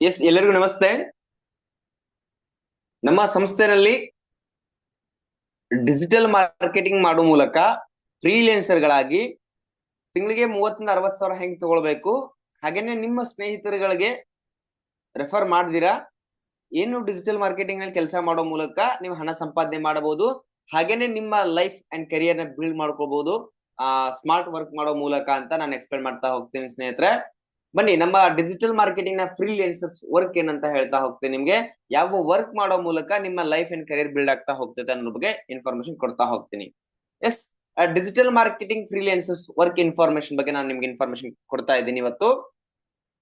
S ಎಲ್ಲರಿಗೂ ನಮಸ್ತೆ. ನಮ್ಮ ಸಂಸ್ಥೆಯಲ್ಲಿ ಡಿಜಿಟಲ್ ಮಾರ್ಕೆಟಿಂಗ್ ಮಾಡುವ ಮೂಲಕ ಫ್ರೀಲ್ಯಾನ್ಸರ್ ಗಳಾಗಿ ತಿಂಗಳಿಗೆ 30 ರಿಂದ 60 ಸಾವಿರ ಹೆಂಗ್ ತಗೊಳ್ಬೇಕು, ಹಾಗೇನೆ ನಿಮ್ಮ ಸ್ನೇಹಿತರುಗಳಿಗೆ ರೆಫರ್ ಮಾಡಿದಿರಾ ಏನು ಡಿಜಿಟಲ್ ಮಾರ್ಕೆಟಿಂಗ್ ನಲ್ಲಿ ಕೆಲಸ ಮಾಡೋ ಮೂಲಕ ನೀವು ಹಣ ಸಂಪಾದನೆ ಮಾಡಬಹುದು. ಹಾಗೇನೆ ನಿಮ್ಮ ಲೈಫ್ ಅಂಡ್ ಕರಿಯರ್ ನ ಬಿಲ್ಡ್ ಮಾಡ್ಕೋಬಹುದು ಸ್ಮಾರ್ಟ್ ವರ್ಕ್ ಮಾಡೋ ಮೂಲಕ ಅಂತ ನಾನು ಎಕ್ಸ್ಪ್ಲೇನ್ ಮಾಡ್ತಾ ಹೋಗ್ತೀನಿ ಸ್ನೇಹಿತರೆ. ಬನ್ನಿ ನಮ್ಮ ಡಿಜಿಟಲ್ ಮಾರ್ಕೆಟಿಂಗ್ ನ ಫ್ರೀಲ್ಯಾನ್ಸರ್ಸ್ ವರ್ಕ್ ಏನಂತ ಹೇಳ್ತಾ ಹೋಗ್ತೀನಿ. ನಿಮ್ಗೆ ಯಾವ ವರ್ಕ್ ಮಾಡೋ ಮೂಲಕ ನಿಮ್ಮ ಲೈಫ್ ಅಂಡ್ ಕರಿಯರ್ ಬಿಲ್ಡ್ ಆಗ್ತಾ ಹೋಗ್ತದೆ ಅನ್ನೋ ಬಗ್ಗೆ ಇನ್ಫಾರ್ಮೇಶನ್ ಕೊಡ್ತಾ ಹೋಗ್ತೀನಿ. Yes, digital marketing freelancers work information ಬಗ್ಗೆ ನಾನು ನಿಮ್ಗೆ ಇನ್ಫಾರ್ಮೇಶನ್ ಕೊಡ್ತಾ ಇದ್ದೀನಿ ಇವತ್ತು.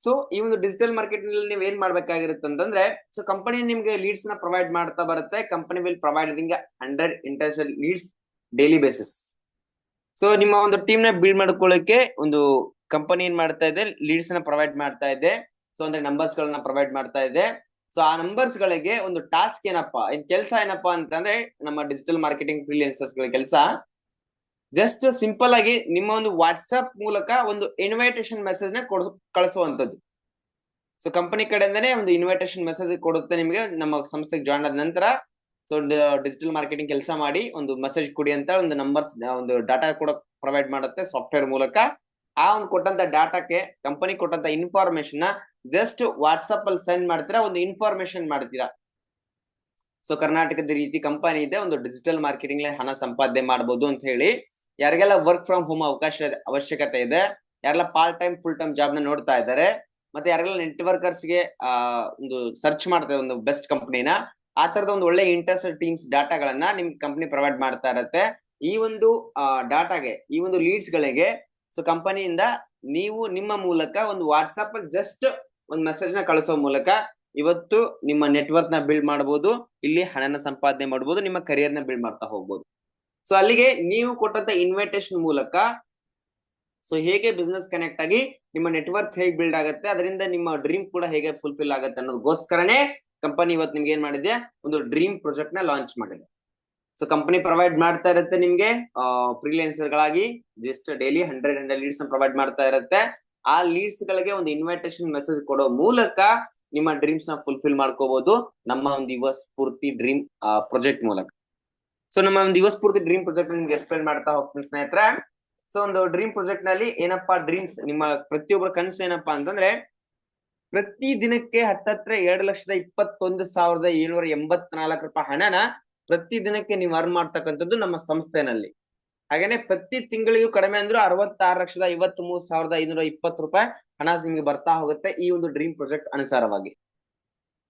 ಸೊ ಈ ಒಂದು ಡಿಜಿಟಲ್ ಮಾರ್ಕೆಟಿಂಗ್ ನಲ್ಲಿ ನೀವು ಏನ್ ಮಾಡ್ಬೇಕಾಗಿರುತ್ತೆ ಅಂತಂದ್ರೆ, ಸೊ ಕಂಪನಿ ನಿಮ್ಗೆ ಲೀಡ್ಸ್ ನ ಪ್ರೊವೈಡ್ ಮಾಡ್ತಾ ಬರುತ್ತೆ. Company will providing 100 international leads daily basis. So ನಿಮ್ಮ ಒಂದು ಟೀಮ್ ನ ಬಿಲ್ಡ್ ಮಾಡ್ಕೊಳ್ಳಿಕ್ಕೆ ಒಂದು ಕಂಪನಿ ಏನ್ ಮಾಡ್ತಾ ಇದೆ, ಲೀಡ್ಸ್ ನ ಪ್ರೊವೈಡ್ ಮಾಡ್ತಾ ಇದೆ. ಸೊ ಅಂದ್ರೆ ನಂಬರ್ಸ್ ಗಳನ್ನ ಪ್ರೊವೈಡ್ ಮಾಡ್ತಾ ಇದೆ. ಸೊ ಆ ನಂಬರ್ಸ್ ಗಳಿಗೆ ಒಂದು ಟಾಸ್ಕ್ ಏನಪ್ಪಾ, ಕೆಲಸ ಏನಪ್ಪಾ ಅಂತಂದ್ರೆ, ನಮ್ಮ ಡಿಜಿಟಲ್ ಮಾರ್ಕೆಟಿಂಗ್ ಫ್ರೀಲ್ಯಾನ್ಸರ್ಸ್ ಗಳ ಕೆಲಸ ಜಸ್ಟ್ ಸಿಂಪಲ್ ಆಗಿ ನಿಮ್ಮ ಒಂದು ವಾಟ್ಸ್ಆಪ್ ಮೂಲಕ ಒಂದು ಇನ್ವಿಟೇಷನ್ ಮೆಸೇಜ್ ನ ಕಳಿಸುವಂತದ್ದು. ಸೊ ಕಂಪನಿ ಕಡೆಯಿಂದನೇ ಒಂದು ಇನ್ವಿಟೇಷನ್ ಮೆಸೇಜ್ ಕೊಡುತ್ತೆ ನಿಮಗೆ ನಮ್ಮ ಸಂಸ್ಥೆಗೆ ಜಾಯ್ನ್ ಆದ ನಂತರ. ಸೊ ಡಿಜಿಟಲ್ ಮಾರ್ಕೆಟಿಂಗ್ ಕೆಲಸ ಮಾಡಿ ಒಂದು ಮೆಸೇಜ್ ಕೊಡಿ ಅಂತ ಒಂದು ನಂಬರ್ಸ್ ಒಂದು ಡಾಟಾ ಕೂಡ ಪ್ರೊವೈಡ್ ಮಾಡುತ್ತೆ ಸಾಫ್ಟ್ವೇರ್ ಮೂಲಕ. ಆ ಒಂದು ಕೊಟ್ಟಂತ ಡಾಟಾಕ್ಕೆ ಕಂಪನಿ ಕೊಟ್ಟಂತ ಇನ್ಫಾರ್ಮೇಶನ್ ನ ಜಸ್ಟ್ ವಾಟ್ಸ್ಆಪ್ ಅಲ್ಲಿ ಸೆಂಡ್ ಮಾಡ್ತೀರಾ, ಒಂದು ಇನ್ಫಾರ್ಮೇಶನ್ ಮಾಡ್ತೀರಾ. ಸೊ ಕರ್ನಾಟಕದ ರೀತಿ ಕಂಪನಿ ಇದೆ, ಒಂದು ಡಿಜಿಟಲ್ ಮಾರ್ಕೆಟಿಂಗ್ ಹಣ ಸಂಪಾದನೆ ಮಾಡಬಹುದು ಅಂತ ಹೇಳಿ. ಯಾರಿಗೆಲ್ಲ ವರ್ಕ್ ಫ್ರಮ್ ಹೋಮ್ ಅವಶ್ಯಕತೆ ಇದೆ, ಯಾರೆಲ್ಲ part time full time job ನ ನೋಡ್ತಾ ಇದ್ದಾರೆ, ಮತ್ತೆ ಯಾರೆಲ್ಲ ನೆಟ್ವರ್ಕರ್ಸ್ ಗೆ ಒಂದು ಸರ್ಚ್ ಮಾಡ್ತಾರೆ ಒಂದು ಬೆಸ್ಟ್ ಕಂಪನಿನ, ಆ ತರದ ಒಂದು ಒಳ್ಳೆ ಇಂಟರ್ನೆಟ್ ಟೀಮ್ಸ್ ಡಾಟಾಗಳನ್ನ ನಿಮ್ಗೆ ಕಂಪನಿ ಪ್ರೊವೈಡ್ ಮಾಡ್ತಾ ಇರುತ್ತೆ. ಈ ಒಂದು ಡಾಟಾಗೆ, ಈ ಒಂದು ಲೀಡ್ಸ್ ಗಳಿಗೆ ಸೊ ಕಂಪನಿಯಿಂದ ನೀವು ನಿಮ್ಮ ಮೂಲಕ ಒಂದು ವಾಟ್ಸ್ಆಪ್ ಅಲ್ಲಿ ಜಸ್ಟ್ ಒಂದು ಮೆಸೇಜ್ ನ ಕಳಿಸೋ ಮೂಲಕ ಇವತ್ತು ನಿಮ್ಮ ನೆಟ್ವರ್ಕ್ ನ ಬಿಲ್ಡ್ ಮಾಡಬಹುದು, ಇಲ್ಲಿ ಹಣನ ಸಂಪಾದನೆ ಮಾಡಬಹುದು, ನಿಮ್ಮ ಕರಿಯರ್ ನ ಬಿಲ್ಡ್ ಮಾಡ್ತಾ ಹೋಗ್ಬೋದು. ಸೊ ಅಲ್ಲಿಗೆ ನೀವು ಕೊಟ್ಟಂತ ಇನ್ವಿಟೇಷನ್ ಮೂಲಕ ಸೊ ಹೇಗೆ ಬಿಸ್ನೆಸ್ ಕನೆಕ್ಟ್ ಆಗಿ ನಿಮ್ಮ ನೆಟ್ವರ್ಕ್ ಹೇಗೆ ಬಿಲ್ಡ್ ಆಗುತ್ತೆ, ಅದರಿಂದ ನಿಮ್ಮ ಡ್ರೀಮ್ ಕೂಡ ಹೇಗೆ ಫುಲ್ಫಿಲ್ ಆಗುತ್ತೆ ಅನ್ನೋದಕ್ಕೋಸ್ಕರನೇ ಕಂಪನಿ ಇವತ್ತು ನಿಮ್ಗೆ ಏನ್ ಮಾಡಿದೆ, ಒಂದು ಡ್ರೀಮ್ ಪ್ರಾಜೆಕ್ಟ್ ನ ಲಾಂಚ್ ಮಾಡಿದೆ. ಸೊ ಕಂಪನಿ ಪ್ರೊವೈಡ್ ಮಾಡ್ತಾ ಇರುತ್ತೆ ನಿಮ್ಗೆ ಫ್ರೀಲ್ಯಾನ್ಸರ್ ಗಳಾಗಿ ಜಸ್ಟ್ ಡೈಲಿ 100 ಲೀಡ್ಸ್ ಪ್ರೊವೈಡ್ ಮಾಡ್ತಾ ಇರುತ್ತೆ. ಆ ಲೀಡ್ಸ್ ಗಳಿಗೆ ಒಂದು ಇನ್ವಿಟೇಷನ್ ಮೆಸೇಜ್ ಕೊಡೋ ಮೂಲಕ ನಿಮ್ಮ ಡ್ರೀಮ್ಸ್ ನ ಫುಲ್ಫಿಲ್ ಮಾಡ್ಕೋಬಹುದು ನಮ್ಮ ಒಂದು ಯುವ ಸ್ಫೂರ್ತಿ ಡ್ರೀಮ್ ಪ್ರಾಜೆಕ್ಟ್ ಮೂಲಕ. ಸೊ ನಮ್ಮ ಒಂದು ಯುವ ಸ್ಫೂರ್ತಿ ಡ್ರೀಮ್ ಪ್ರಾಜೆಕ್ಟ್ ನಿಮ್ಗೆ ಎಕ್ಸ್ಪ್ಲೇನ್ ಮಾಡ್ತಾ ಹೋಗ್ತೀನಿ ಸ್ನೇಹಿತರೆ. ಸೊ ಒಂದು ಡ್ರೀಮ್ ಪ್ರಾಜೆಕ್ಟ್ ನಲ್ಲಿ ಏನಪ್ಪಾ ಡ್ರೀಮ್ಸ್, ನಿಮ್ಮ ಪ್ರತಿಯೊಬ್ಬರ ಕನಸು ಏನಪ್ಪಾ ಅಂತಂದ್ರೆ, ಪ್ರತಿ ದಿನಕ್ಕೆ ಹತ್ತತ್ರ 2,21,784 ರೂಪಾಯಿ ಹಣನ ಪ್ರತಿ ದಿನಕ್ಕೆ ನೀವು ಅರ್ನ್ ಮಾಡ್ತಕ್ಕಂಥದ್ದು ನಮ್ಮ ಸಂಸ್ಥೆನಲ್ಲಿ. ಹಾಗೇನೆ ಪ್ರತಿ ತಿಂಗಳಿಗೂ ಕಡಿಮೆ ಅಂದ್ರೂ 66,53,520 ರೂಪಾಯಿ ಹಣ ನಿಮ್ಗೆ ಬರ್ತಾ ಹೋಗುತ್ತೆ ಈ ಒಂದು ಡ್ರೀಮ್ ಪ್ರಾಜೆಕ್ಟ್ ಅನುಸಾರವಾಗಿ.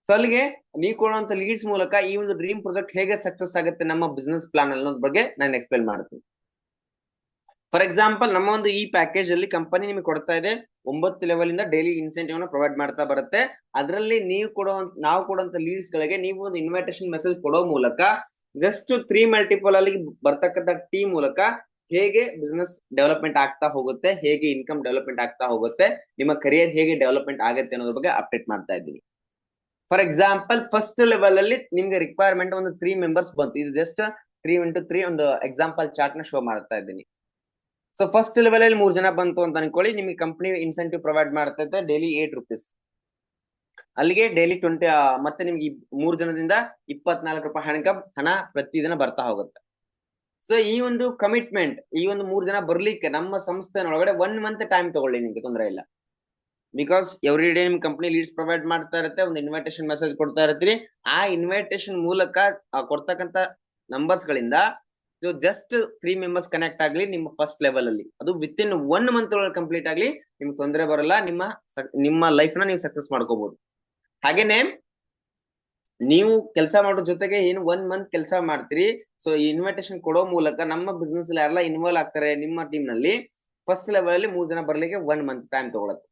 ಸೊ ಅಲ್ಲಿಗೆ ನೀವು ಕೊಡುವಂತ ಲೀಡ್ಸ್ ಮೂಲಕ ಈ ಒಂದು ಡ್ರೀಮ್ ಪ್ರಾಜೆಕ್ಟ್ ಹೇಗೆ ಸಕ್ಸಸ್ ಆಗುತ್ತೆ ನಮ್ಮ ಬಿಸ್ನೆಸ್ ಪ್ಲಾನ್ ಅನ್ನೋದ್ರ ಬಗ್ಗೆ ನಾನು ಎಕ್ಸ್ಪ್ಲೇನ್ ಮಾಡ್ತೀನಿ. ಫಾರ್ ಎಕ್ಸಾಂಪಲ್, ನಮ್ಮ ಒಂದು ಈ ಪ್ಯಾಕೇಜ್ ಅಲ್ಲಿ ಕಂಪನಿ ನಿಮಗೆ ಕೊಡ್ತಾ ಇದೆ 9 ಲೆವೆಲ್ ಇಂದ ಡೈಲಿ ಇನ್ಸೆಂಟಿವ್ ನ ಪ್ರೊವೈಡ್ ಮಾಡ್ತಾ ಬರುತ್ತೆ. ಅದರಲ್ಲಿ ನಾವು ಕೊಡುವಂತ ಲೀಡ್ಸ್ ಗಳಿಗೆ ನೀವು ಒಂದು ಇನ್ವಿಟೇಷನ್ ಮೆಸೇಜ್ ಕೊಡೋ ಮೂಲಕ ಜಸ್ಟ್ 3 ಮಲ್ಟಿಪಲ್ ಅಲ್ಲಿ ಬರ್ತಕ್ಕಂಥ ಟೀಮ್ ಮೂಲಕ ಹೇಗೆ ಬಿಸ್ನೆಸ್ ಡೆವಲಪ್ಮೆಂಟ್ ಆಗ್ತಾ ಹೋಗುತ್ತೆ, ಹೇಗೆ ಇನ್ಕಮ್ ಡೆವಲಪ್ಮೆಂಟ್ ಆಗ್ತಾ ಹೋಗುತ್ತೆ, ನಿಮ್ಮ ಕರಿಯರ್ ಹೇಗೆ ಡೆವಲಪ್ಮೆಂಟ್ ಆಗುತ್ತೆ ಅನ್ನೋದ್ರ ಬಗ್ಗೆ ಅಪ್ಡೇಟ್ ಮಾಡ್ತಾ ಇದ್ದೀನಿ. ಫಾರ್ ಎಕ್ಸಾಂಪಲ್, ಫಸ್ಟ್ ಲೆವೆಲ್ ಅಲ್ಲಿ ನಿಮ್ಗೆ ರಿಕ್ವೈರ್ಮೆಂಟ್ ಒಂದು 3 ಮೆಂಬರ್ಸ್ ಬಂತು. ಇದು ಜಸ್ಟ್ 3x3 ಒಂದು ಎಕ್ಸಾಂಪಲ್ ಚಾರ್ಟ್ ನ ಶೋ ಮಾಡ್ತಾ ಇದ್ದೀನಿ. ಸೊ ಫಸ್ಟ್ ಲೆವೆಲ್ ಅಲ್ಲಿ 3 ಜನ ಬಂತು ಅಂತ ಅನ್ಕೊಳ್ಳಿ, ನಿಮಗೆ ಕಂಪನಿ ಇನ್ಸೆಂಟಿವ್ ಪ್ರೊವೈಡ್ ಮಾಡ್ತಾ ಇದೆ ಡೈಲಿ 8 ರೂಪೀಸ್. ಅಲ್ಲಿಗೆ ಡೈಲಿ 20 ಮತ್ತೆ ನಿಮ್ಗೆ 3 ಜನದಿಂದ 24 ರೂಪಾಯಿ ಹಣ ಪ್ರತಿದಿನ ಬರ್ತಾ ಹೋಗುತ್ತೆ. ಸೊ ಈ ಒಂದು ಕಮಿಟ್ಮೆಂಟ್, ಈ ಒಂದು 3 ಜನ ಬರ್ಲಿಕ್ಕೆ ನಮ್ಮ ಸಂಸ್ಥೆನೊಳಗಡೆ 1 ಮಂತ್ ಟೈಮ್ ತಗೊಳ್ಳಿ, ನಿಮ್ಗೆ ತೊಂದರೆ ಇಲ್ಲ. ಬಿಕಾಸ್ ಎವ್ರಿ ಡೇ ನಿಮ್ ಕಂಪನಿ ಲೀಡ್ಸ್ ಪ್ರೊವೈಡ್ ಮಾಡ್ತಾ ಇರುತ್ತೆ, ಒಂದು ಇನ್ವಿಟೇಷನ್ ಮೆಸೇಜ್ ಕೊಡ್ತಾ ಇರ್ತೀರಿ. ಆ ಇನ್ವಿಟೇಷನ್ ಮೂಲಕ ಕೊಡ್ತಕ್ಕಂತ ನಂಬರ್ಸ್ ಗಳಿಂದ ಜಸ್ಟ್ 3 ಮೆಂಬರ್ಸ್ ಕನೆಕ್ಟ್ ಆಗ್ಲಿ ನಿಮ್ಮ ಫಸ್ಟ್ ಲೆವೆಲ್ ಅಲ್ಲಿ, ಅದು ವಿತ್ ಇನ್ 1 ಮಂತ್ ಒಳಗೆ ಕಂಪ್ಲೀಟ್ ಆಗ್ಲಿ, ನಿಮ್ಗೆ ತೊಂದರೆ ಬರಲ್ಲ. ನಿಮ್ಮ ಲೈಫ್ ನ ನೀವು ಸಕ್ಸಸ್ ಮಾಡ್ಕೋಬಹುದು. ಹಾಗೇನೆ ನೀವು ಕೆಲಸ ಮಾಡೋ ಜೊತೆಗೆ ಏನು 1 ಮಂತ್ ಕೆಲಸ ಮಾಡ್ತೀರಿ, ಸೊ ಇನ್ವಿಟೇಷನ್ ಕೊಡೋ ಮೂಲಕ ನಮ್ಮ ಬಿಸ್ನೆಸ್ ಅಲ್ಲಿ ಯಾರೆಲ್ಲ ಇನ್ವಾಲ್ವ್ ಆಗ್ತಾರೆ ನಿಮ್ಮ ಟೀಮ್ ನಲ್ಲಿ, ಫಸ್ಟ್ ಲೆವೆಲ್ ಅಲ್ಲಿ 3 ಜನ ಬರ್ಲಿಕ್ಕೆ 1 ಮಂತ್ ಟೈಮ್ ತಗೊಳತ್ತೆ.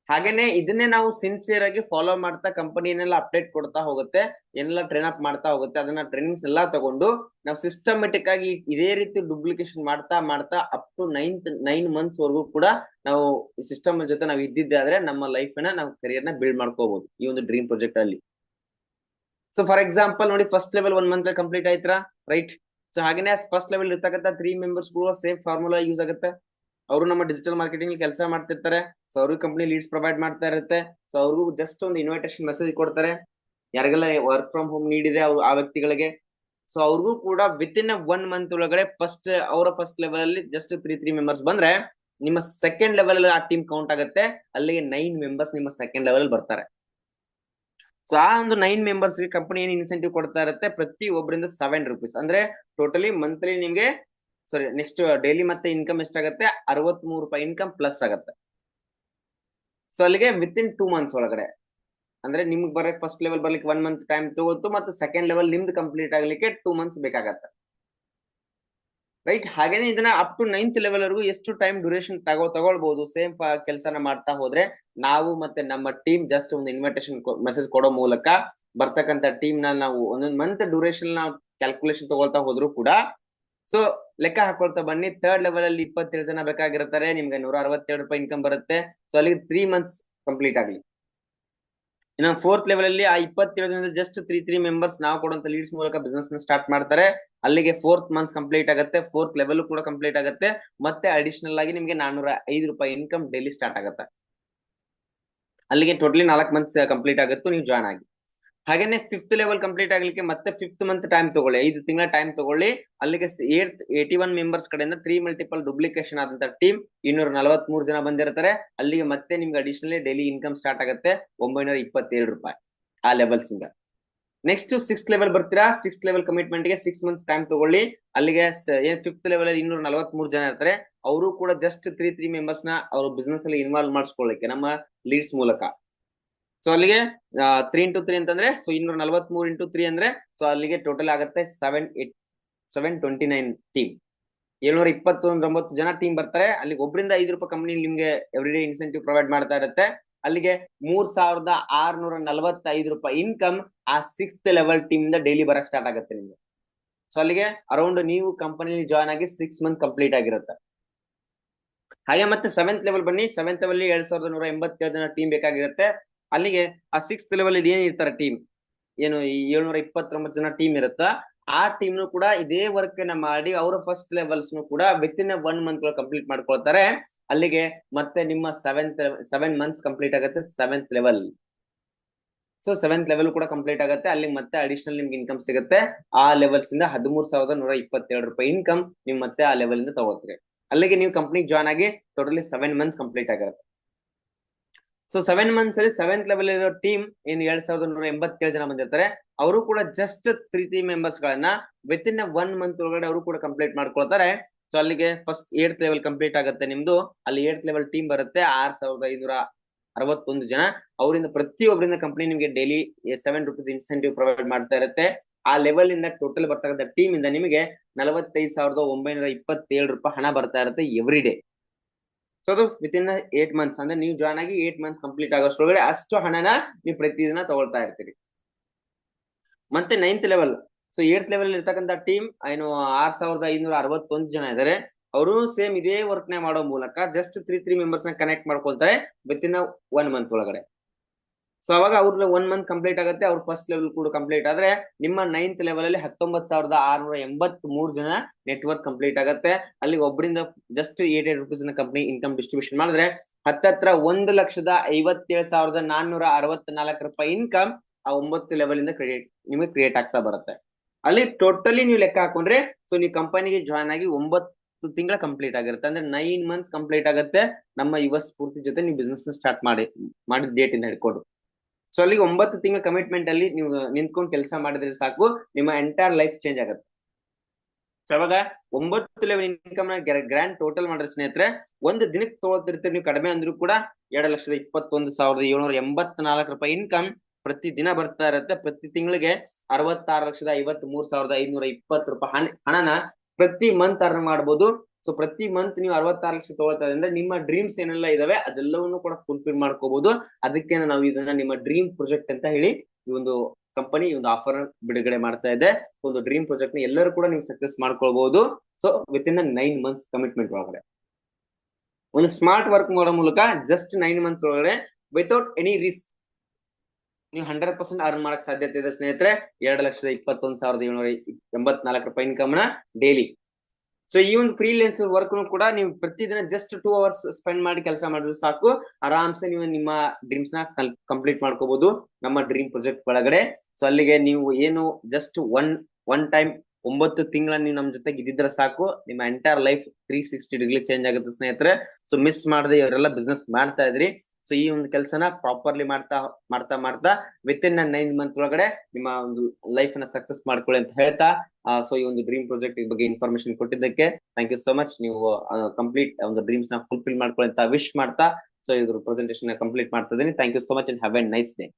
ಹಾಗೇನೆ ಇದನ್ನೇ ನಾವು ಸಿನ್ಸಿಯರ್ ಆಗಿ ಫಾಲೋ ಮಾಡ್ತಾ ಕಂಪನಿನೆಲ್ಲ ಅಪ್ಡೇಟ್ ಕೊಡ್ತಾ ಹೋಗುತ್ತೆ, ಏನೆಲ್ಲ ಟ್ರೈನ್ ಅಪ್ ಮಾಡ್ತಾ ಹೋಗುತ್ತೆ. ಅದನ್ನ ಟ್ರೈನಿಂಗ್ಸ್ ಎಲ್ಲಾ ತಗೊಂಡು ನಾವು ಸಿಸ್ಟಮೆಟಿಕ್ ಆಗಿ ಇದೇ ರೀತಿ ಡುಪ್ಲಿಕೇಶನ್ ಮಾಡ್ತಾ ಮಾಡ್ತಾ ಅಪ್ ಟು 9 ಮಂತ್ಸ್ ವರೆಗೂ ಕೂಡ ನಾವು ಸಿಸ್ಟಮ್ ಜೊತೆ ನಾವು ಇದ್ದಿದ್ದೆ ಆದ್ರೆ ನಮ್ಮ ಲೈಫ್ ನ ನಾವು ಕರಿಯರ್ ನ ಬಿಲ್ಡ್ ಮಾಡ್ಕೋಬಹುದು ಈ ಒಂದು ಡ್ರೀಮ್ ಪ್ರಾಜೆಕ್ಟ್ ಅಲ್ಲಿ. ಸೊ ಫಾರ್ ಎಕ್ಸಾಂಪಲ್ ನೋಡಿ, ಫಸ್ಟ್ ಲೆವೆಲ್ 1 ಮಂತ್ ಕಂಪ್ಲೀಟ್ ಆಯ್ತಾ, ರೈಟ್? ಸೊ ಹಾಗೇನೆ ಫಸ್ಟ್ ಲೆವೆಲ್ ಇರ್ತಕ್ಕಂಥ 3 ಮೆಂಬರ್ಸ್ ಕೂಡ ಸೇಮ್ ಫಾರ್ಮುಲಾ ಯೂಸ್ ಆಗುತ್ತೆ. ಅವರು ನಮ್ಮ ಡಿಜಿಟಲ್ ಮಾರ್ಕೆಟಿಂಗ್ ಕೆಲಸ ಮಾಡ್ತಿರ್ತಾರೆ. ಸೊ ಅವ್ರಿಗೆ ಕಂಪ್ನಿ ಲೀಡ್ಸ್ ಪ್ರೊವೈಡ್ ಮಾಡ್ತಾ ಇರುತ್ತೆ. ಸೊ ಅವ್ರಿಗೂ ಜಸ್ಟ್ ಒಂದು ಇನ್ವಿಟೇಷನ್ ಮೆಸೇಜ್ ಕೊಡ್ತಾರೆ, ಯಾರಿಗೆಲ್ಲ ವರ್ಕ್ ಫ್ರಮ್ ಹೋಮ್ ನೀಡಿದೆ ಅವ್ರು ಆ ವ್ಯಕ್ತಿಗಳಿಗೆ. ಸೊ ಅವ್ರಿಗೂ ಕೂಡ ವಿತ್ ಇನ್ 1 ಮಂತ್ ಒಳಗಡೆ ಅವರ ಫಸ್ಟ್ ಲೆವೆಲ್ ಅಲ್ಲಿ ಜಸ್ಟ್ 3 ಮೆಂಬರ್ಸ್ ಬಂದ್ರೆ ನಿಮ್ಮ ಸೆಕೆಂಡ್ ಲೆವೆಲ್ ಅಲ್ಲಿ ಆ ಟೀಮ್ ಕೌಂಟ್ ಆಗುತ್ತೆ. ಅಲ್ಲಿಗೆ 9 ಮೆಂಬರ್ಸ್ ನಿಮ್ಮ ಸೆಕೆಂಡ್ ಲೆವೆಲ್ ಬರ್ತಾರೆ. ಸೊ ಆ ಒಂದು 9 ಮೆಂಬರ್ಸ್ ಗೆ ಕಂಪನಿ ಏನ್ ಇನ್ಸೆಂಟಿವ್ ಕೊಡ್ತಾ ಇರುತ್ತೆ, ಪ್ರತಿ ಒಬ್ಬರಿಂದ 7 ರೂಪೀಸ್, ಅಂದ್ರೆ ಟೋಟಲಿ ಮಂತ್ಲಿ ನಿಮ್ಗೆ ನೆಕ್ಸ್ಟ್ ಡೈಲಿ ಮತ್ತೆ ಇನ್ಕಮ್ ಎಷ್ಟಾಗತ್ತೆ, 63 ರೂಪಾಯಿ ಇನ್ಕಮ್ ಪ್ಲಸ್ ಆಗತ್ತೆ. ಸೊ ಅಲ್ಲಿಗೆ ವಿತ್ ಇನ್ 2 ಮಂತ್ಸ್ ಒಳಗಡೆ, ಅಂದ್ರೆ ನಿಮ್ಗೆ ಬರಕ್ ಫಸ್ಟ್ ಲೆವೆಲ್ ಬರ್ಲಿಕ್ಕೆ 1 ಮಂತ್ ಟೈಮ್ ತಗೋತು, ಮತ್ತೆ ಸೆಕೆಂಡ್ ಲೆವೆಲ್ ನಿಮ್ದು ಕಂಪ್ಲೀಟ್ ಆಗ್ಲಿಕ್ಕೆ 2 ಮಂತ್ಸ್ ಬೇಕಾಗತ್ತೆ, ರೈಟ್. ಹಾಗೇನೆ ಇದನ್ನ ಅಪ್ ಟು 9th ಲೆವೆಲ್ ವರೆಗೂ ಎಷ್ಟು ಟೈಮ್ ಡ್ಯೂರೇಷನ್ ತಗೊಳ್ಬಹುದು ಸೇಮ್ ಕೆಲಸನ ಮಾಡ್ತಾ ಹೋದ್ರೆ, ನಾವು ಮತ್ತೆ ನಮ್ಮ ಟೀಮ್ ಜಸ್ಟ್ ಒಂದು ಇನ್ವಿಟೇಷನ್ ಮೆಸೇಜ್ ಕೊಡೋ ಮೂಲಕ ಬರ್ತಕ್ಕಂತ ಟೀಮ್ ನಾವು ಒಂದೊಂದು ಮಂತ್ ಡ್ಯೂರೇಷನ್ ನಾವು ಕ್ಯಾಲ್ಕುಲೇಷನ್ ತಗೊಳ್ತಾ ಹೋದ್ರು ಕೂಡ, ಸೊ ಲೆಕ್ಕ ಹಾಕೊಳ್ತಾ ಬನ್ನಿ. ಥರ್ಡ್ ಲೆವೆಲ್ ಅಲ್ಲಿ 27 ಜನ ಬೇಕಾಗಿರ್ತಾರೆ, ನಿಮ್ಗೆ 162 ರೂಪಾಯಿ ಇನ್ಕಮ್ ಬರುತ್ತೆ. ಸೊ ಅಲ್ಲಿ 3 ಮಂತ್ಸ್ ಕಂಪ್ಲೀಟ್ ಆಗ್ಲಿ. ಇನ್ನು 4th ಲೆವೆಲ್ ಅಲ್ಲಿ ಆ 27 ಜನದ ಜಸ್ಟ್ 3 ಮೆಂಬರ್ಸ್ ನಾವು ಕೊಡುವಂತ ಲೀಡ್ಸ್ ಮೂಲಕ ಬಿಸ್ನೆಸ್ ನ ಸ್ಟಾರ್ಟ್ ಮಾಡ್ತಾರೆ. ಅಲ್ಲಿಗೆ 4th ಮಂತ್ಸ್ ಕಂಪ್ಲೀಟ್ ಆಗುತ್ತೆ, 4th ಲೆವೆಲ್ ಕೂಡ ಕಂಪ್ಲೀಟ್ ಆಗುತ್ತೆ. ಮತ್ತೆ ಅಡಿಷನಲ್ ಆಗಿ ನಿಮ್ಗೆ 405 ರೂಪಾಯಿ ಇನ್ಕಮ್ ಡೈಲಿ ಸ್ಟಾರ್ಟ್ ಆಗುತ್ತೆ. ಅಲ್ಲಿಗೆ ಟೋಟಲಿ 4 ಮಂತ್ಸ್ ಕಂಪ್ಲೀಟ್ ಆಗುತ್ತೆ ನೀವು ಜಾಯ್ನ್ ಆಗಿ. ಹಾಗೇನೆ 5th ಲೆವೆಲ್ ಕಂಪ್ಲೀಟ್ ಆಗ್ಲಿಕ್ಕೆ ಮತ್ತೆ 5th ಮಂತ್ ಟೈಮ್ ತಗೊಳ್ಳಿ, 5 ತಿಂಗಳ ಟೈಮ್ ತಗೊಳ್ಳಿ. ಅಲ್ಲಿಗೆ 81 ಮೆಂಬರ್ಸ್ ಕಡೆಯಿಂದ 3 ಮಲ್ಟಿಪಲ್ ಡುಪ್ಲಿಕೇಶನ್ ಆದಂತ ಟೀಮ್ 243 ಜನ ಬಂದಿರ್ತಾರೆ. ಅಲ್ಲಿಗೆ ಮತ್ತೆ ನಿಮ್ಗೆ ಅಡಿಷನಲಿ ಡೈಲಿ ಇನ್ಕಮ್ ಸ್ಟಾರ್ಟ್ ಆಗುತ್ತೆ 927 ರೂಪಾಯಿ ಆ ಲೆವೆಲ್ಸ್ ಇಂದ. ನೆಕ್ಸ್ಟ್ 6th ಲೆವೆಲ್ ಬರ್ತೀರಾ. 6th ಲೆವೆಲ್ ಕಮಿಟ್ಮೆಂಟ್ ಗೆ 6 ಮಂತ್ಸ್ ಟೈಮ್ ತಗೊಳ್ಳಿ. ಅಲ್ಲಿಗೆ ಏನ್ 5th ಲೆವೆಲ್ ಅಲ್ಲಿ 243 ಜನ ಇರ್ತಾರೆ, ಅವರು ಕೂಡ ಜಸ್ಟ್ 3 ಮೆಂಬರ್ಸ್ ನ ಅವ್ರ ಬಿಸ್ನೆಸ್ ಅಲ್ಲಿ ಇನ್ವಾಲ್ವ್ ಮಾಡಿಸ್ಕೊಳ್ಳಿಕ್ಕೆ ನಮ್ಮ ಲೀಡ್ಸ್ ಮೂಲಕ. ಸೊ ಅಲ್ಲಿಗೆ 3 into 3 ಅಂತಂದ್ರೆ, ಸೊ 243 into 3 ಅಂದ್ರೆ, ಸೊ ಅಲ್ಲಿಗೆ ಟೋಟಲ್ ಆಗುತ್ತೆ 729 ಟೀಮ್, 729 ಜನ ಟೀಮ್ ಬರ್ತಾರೆ. ಅಲ್ಲಿಗೆ ಒಬ್ಬರಿಂದ 5 ರೂಪಾಯಿ ಕಂಪನಿ ನಿಮ್ಗೆ ಎವ್ರಿ ಡೇ ಇನ್ಸೆಂಟಿವ್ ಪ್ರೊವೈಡ್ ಮಾಡ್ತಾ ಇರುತ್ತೆ. ಅಲ್ಲಿಗೆ 3645 ರೂಪಾಯಿ ಇನ್ಕಮ್ ಆ 6th ಲೆವೆಲ್ ಟೀಮ್ ಇಂದ ಡೈಲಿ ಬರಕ್ ಸ್ಟಾರ್ಟ್ ಆಗುತ್ತೆ ನಿಮ್ಗೆ. ಸೊ ಅಲ್ಲಿಗೆ ಅರೌಂಡ್ ನೀವು ಕಂಪನಿ ಜಾಯ್ನ್ ಆಗಿ 6 ಮಂತ್ ಕಂಪ್ಲೀಟ್ ಆಗಿರುತ್ತೆ. ಹಾಗೆ ಮತ್ತೆ 7th ಲೆವೆಲ್ ಬನ್ನಿ. 7th ಲೆವೆಲ್ 2187 ಜನ ಟೀಮ್ ಬೇಕಾಗಿರುತ್ತೆ. ಅಲ್ಲಿಗೆ ಆ 6th ಲೆವೆಲ್ ಏನ್ ಇರ್ತಾರೆ ಟೀಮ್, ಏನು 729 ಜನ ಟೀಮ್ ಇರುತ್ತಾ, ಆ ಟೀಮ್ ಕೂಡ ಇದೇ ವರ್ಕ್ ನ ಮಾಡಿ ಅವರ ಫಸ್ಟ್ ಲೆವೆಲ್ಸ್ ಕೂಡ ವಿತ್ ಇನ್ 1 ಮಂತ್ ಕಂಪ್ಲೀಟ್ ಮಾಡ್ಕೊಳ್ತಾರೆ. ಅಲ್ಲಿಗೆ ಮತ್ತೆ ನಿಮ್ಮ 7 ಮಂತ್ಸ್ ಕಂಪ್ಲೀಟ್ ಆಗುತ್ತೆ 7th level. So 7th level ಕೂಡ ಕಂಪ್ಲೀಟ್ ಆಗುತ್ತೆ. ಅಲ್ಲಿ ಮತ್ತೆ ಅಡಿಷನಲ್ ನಿಮ್ಗೆ ಇನ್ಕಮ್ ಸಿಗುತ್ತೆ. ಆ ಲೆವೆಲ್ಸ್ ಇಂದ 13,127 ರೂಪಾಯಿ ಇನ್ಕಮ್ ನಿಮ್ ಮತ್ತೆ ಆ ಲೆವೆಲ್ ಇಂದ ತಗೋತೀರಿ. ಅಲ್ಲಿಗೆ ನೀವು ಕಂಪ್ನಿಗೆ ಜಾಯ್ನ್ ಆಗಿ ಟೋಟಲಿ 7 ಮಂತ್ಸ್ ಕಂಪ್ಲೀಟ್ ಆಗಿರುತ್ತೆ. ಸೊ 7 ಮಂತ್ಸ್ ಅಲ್ಲಿ 7th ಲೆವೆಲ್ ಇರೋ ಟೀಮ್ ಏನ್ 2187 ಜನ ಬಂದಿರ್ತಾರೆ, ಅವರು ಕೂಡ ಜಸ್ಟ್ 3 ಮೆಂಬರ್ಸ್ ಗಳನ್ನ ವಿತ್ ಇನ್ 1 ಮಂತ್ ಒಳಗಡೆ ಅವರು ಕೂಡ ಕಂಪ್ಲೀಟ್ ಮಾಡ್ಕೊಳ್ತಾರೆ. ಸೊ ಅಲ್ಲಿಗೆ ಫಸ್ಟ್ 8th ಲೆವೆಲ್ ಕಂಪ್ಲೀಟ್ ಆಗುತ್ತೆ ನಿಮ್ದು. ಅಲ್ಲಿ 8th ಲೆವೆಲ್ ಟೀಮ್ ಬರುತ್ತೆ 6561 ಜನ. ಅವರಿಂದ ಪ್ರತಿಯೊಬ್ಬರಿಂದ ಕಂಪನಿ ನಿಮ್ಗೆ ಡೈಲಿ 7 ರೂಪೀಸ್ ಇನ್ಸೆಂಟಿವ್ ಪ್ರೊವೈಡ್ ಮಾಡ್ತಾ ಇರುತ್ತೆ. ಆ ಲೆವೆಲ್ ಇಂದ ಟೋಟಲ್ ಬರ್ತಕ್ಕಂಥ ಟೀಮ್ ಇಂದ ನಿಮಗೆ 45,927 ರೂಪಾಯಿ ಹಣ ಬರ್ತಾ ಇರುತ್ತೆ ಎವ್ರಿ ಡೇ. ಸೊ ಅದು ವಿತ್ ಇನ್ 8 ಮಂತ್ಸ್, ಅಂದ್ರೆ ನೀವು ಜಾಯ್ನ್ ಆಗಿ 8 ಮಂತ್ಸ್ ಕಂಪ್ಲೀಟ್ ಆಗೋಷ್ಟ್ರೊಳಗಡೆ ಅಷ್ಟು ಹಣನ ನೀವು ಪ್ರತಿದಿನ ತಗೊಳ್ತಾ ಇರ್ತೀರಿ. ಮತ್ತೆ 9th level, so 8th level ಇರ್ತಕ್ಕಂಥ ಟೀಮ್ ಏನು 6561 ಜನ ಇದಾರೆ. ಅವರು ಸೇಮ್ ಇದೇ ವರ್ಕ್ ನ ಮಾಡೋ ಮೂಲಕ ಜಸ್ಟ್ 3 ಮೆಂಬರ್ಸ್ ನ ಕನೆಕ್ಟ್ ಮಾಡ್ಕೊಳ್ತಾರೆ ವಿತ್ ಇನ್ 1 ಮಂತ್ ಒಳಗಡೆ. ಸೊ ಅವಾಗ ಅವ್ರ 1 ಮಂತ್ ಕಂಪ್ಲೀಟ್ ಆಗುತ್ತೆ. ಅವ್ರ ಫಸ್ಟ್ ಲೆವೆಲ್ ಕೂಡ ಕಂಪ್ಲೀಟ್ ಆದ್ರೆ ನಿಮ್ಮ 9th ಲೆವೆಲ್ ಅಲ್ಲಿ 19,683 ಜನ ನೆಟ್ವರ್ಕ್ ಕಂಪ್ಲೀಟ್ ಆಗುತ್ತೆ. ಅಲ್ಲಿ ಒಬ್ಬರಿಂದ just 88 rupees company income distribution ಮಾಡಿದ್ರೆ ಹತ್ತತ್ರ 1,57,464 ರೂಪಾಯಿ ಇನ್ಕಮ್ ಆ 9th ಲೆವೆಲ್ ಇಂದ ನಿಮಗೆ ಕ್ರಿಯೇಟ್ ಆಗ್ತಾ ಬರುತ್ತೆ. ಅಲ್ಲಿ ಟೋಟಲಿ ನೀವು ಲೆಕ್ಕ ಹಾಕೊಂಡ್ರೆ, ಸೊ ನೀವು ಕಂಪನಿಗೆ ಜಾಯ್ನ್ ಆಗಿ 9 ತಿಂಗಳ ಕಂಪ್ಲೀಟ್ ಆಗಿರುತ್ತೆ, ಅಂದ್ರೆ 9 ಮಂತ್ಸ್ ಕಂಪ್ಲೀಟ್ ಆಗುತ್ತೆ ನಮ್ಮ ಯುವ ಸ್ಫೂರ್ತಿ ಜೊತೆ ನೀವು ಬಿಸ್ನೆಸ್ ನ ಸ್ಟಾರ್ಟ್ ಮಾಡಿದ ಡೇಟ್ ಇಂದ ಹಿಡ್ಕೊಂಡು. ಸೊ ಅಲ್ಲಿಗೆ 9 ತಿಂಗಳ ಕಮಿಟ್ಮೆಂಟ್ ಅಲ್ಲಿ ನೀವು ನಿಂತ್ಕೊಂಡು ಕೆಲಸ ಮಾಡಿದ್ರೆ ಸಾಕು, ನಿಮ್ಮ ಎಂಟೈರ್ ಲೈಫ್ ಚೇಂಜ್ ಆಗುತ್ತೆ. ಸೊ ಅವಾಗ 9 ಲೆವೆಲ್ ಇನ್ಕಮ್ ನ ಗ್ರ್ಯಾಂಡ್ ಟೋಟಲ್ ಮಾಡಿದ್ರೆ ಸ್ನೇಹಿತರೆ, ಒಂದು ದಿನಕ್ಕೆ ತಗೊಳ್ತಿರ್ತೀರಿ ನೀವು ಕಡಿಮೆ ಅಂದ್ರೂ ಕೂಡ 2,21,784 ರೂಪಾಯಿ ಇನ್ಕಮ್ ಪ್ರತಿ ದಿನ ಬರ್ತಾ ಇರುತ್ತೆ. ಪ್ರತಿ ತಿಂಗಳಿಗೆ 66,53,520 ರೂಪಾಯಿ ಹಣನ ಪ್ರತಿ ಮಂತ್ ಅರ್ನ್ ಮಾಡ್ಬೋದು. ಸೊ ಪ್ರತಿ ಮಂತ್ ನೀವು 66 ಲಕ್ಷ ತಗೊಳ್ತಾ ಅಂದ್ರೆ ನಿಮ್ಮ ಡ್ರೀಮ್ಸ್ ಏನೆಲ್ಲ ಇದಾವೆ ಅದೆಲ್ಲವನ್ನು ಕೂಡ ಫುಲ್ಫಿಲ್ ಮಾಡ್ಕೋಬಹುದು. ಅದಕ್ಕೆ ನಾವು ಇದನ್ನ ನಿಮ್ಮ ಡ್ರೀಮ್ ಪ್ರಾಜೆಕ್ಟ್ ಅಂತ ಹೇಳಿ ಈ ಒಂದು ಕಂಪನಿ ಒಂದು ಆಫರ್ ಬಿಡುಗಡೆ ಮಾಡ್ತಾ ಇದೆ. ಒಂದು ಡ್ರೀಮ್ ಪ್ರಾಜೆಕ್ಟ್ ನ ಎಲ್ಲರೂ ಕೂಡ ನೀವು ಸಕ್ಸಸ್ ಮಾಡ್ಕೊಳ್ಬಹುದು. So with in 9 months commitment ಒಳಗಡೆ ಒಂದು ಸ್ಮಾರ್ಟ್ ವರ್ಕ್ ಮಾಡೋ ಮೂಲಕ ಜಸ್ಟ್ 9 ಮಂತ್ಸ್ ಒಳಗಡೆ ವಿತೌಟ್ ಎನಿ ರಿಸ್ಕ್ ನೀವು 100% ಅರ್ನ್ ಮಾಡಕ್ ಸಾಧ್ಯತೆ ಇದೆ ಸ್ನೇಹಿತರೆ. 2,21,784 ರೂಪಾಯಿ ಇನ್ಕಮ್ ನ ಡೈಲಿ. ಸೊ ಈ ಒಂದು ಫ್ರೀಲಾನ್ಸರ್ ವರ್ಕ್ ಕೂಡ ನೀವು ಪ್ರತಿದಿನ ಜಸ್ಟ್ 2 ಅವರ್ಸ್ ಸ್ಪೆಂಡ್ ಮಾಡಿ ಕೆಲಸ ಮಾಡಿದ್ರು ಸಾಕು, ಆರಾಮ್ಸೆ ನೀವು ನಿಮ್ಮ ಡ್ರೀಮ್ಸ್ ನ ಕಂಪ್ಲೀಟ್ ಮಾಡ್ಕೋಬಹುದು ನಮ್ಮ ಡ್ರೀಮ್ ಪ್ರಾಜೆಕ್ಟ್ ಒಳಗಡೆ. ಸೊ ಅಲ್ಲಿಗೆ ನೀವು ಏನು ಜಸ್ಟ್ ಒನ್ ಟೈಮ್ 9 ತಿಂಗಳ ನೀವು ನಮ್ ಜೊತೆಗೆ ಇದ್ದಿದ್ರೆ ಸಾಕು, ನಿಮ್ಮ ಎಂಟೈರ್ ಲೈಫ್ 360 ಡಿಗ್ರಿ ಚೇಂಜ್ ಆಗುತ್ತೆ ಸ್ನೇಹಿತರೆ. ಸೊ ಮಿಸ್ ಮಾಡದೆ ಇವರೆಲ್ಲ ಬಿಸ್ನೆಸ್ ಮಾಡ್ತಾ ಇದ್ರಿ. ಸೊ ಈ ಒಂದು ಕೆಲಸನ ಪ್ರಾಪರ್ಲಿ ಮಾಡ್ತಾ ಮಾಡ್ತಾ ಮಾಡ್ತಾ ವಿತ್ ಇನ್ 9 ಮಂತ್ ಒಳಗಡೆ ನಿಮ್ಮ ಒಂದು ಲೈಫ್ ನ ಸಕ್ಸಸ್ ಮಾಡ್ಕೊಳ್ಳಿ ಅಂತ ಹೇಳ್ತಾ, ಸೊ ಈ ಒಂದು ಡ್ರೀಮ್ ಪ್ರಾಜೆಕ್ಟ್ ಬಗ್ಗೆ ಇನ್ಫಾರ್ಮೇಶನ್ ಕೊಟ್ಟಿದ್ದಕ್ಕೆ ಥ್ಯಾಂಕ್ ಯು ಸೋ ಮಚ್. ನೀವು ಕಂಪ್ಲೀಟ್ ಒಂದು ಡ್ರೀಮ್ಸ್ ನ ಫುಲ್ಫಿಲ್ ಮಾಡ್ಕೊಳ್ಳಿ ಅಂತ ವಿಶ್ ಮಾಡ್ತಾ, ಸೊ ಇದ್ರ ಪ್ರೆಸೆಂಟೇಷನ್ ಕಂಪ್ಲೀಟ್ ಮಾಡ್ತಾ ಇದ್ದೀನಿ. Thank you so much and have a nice day.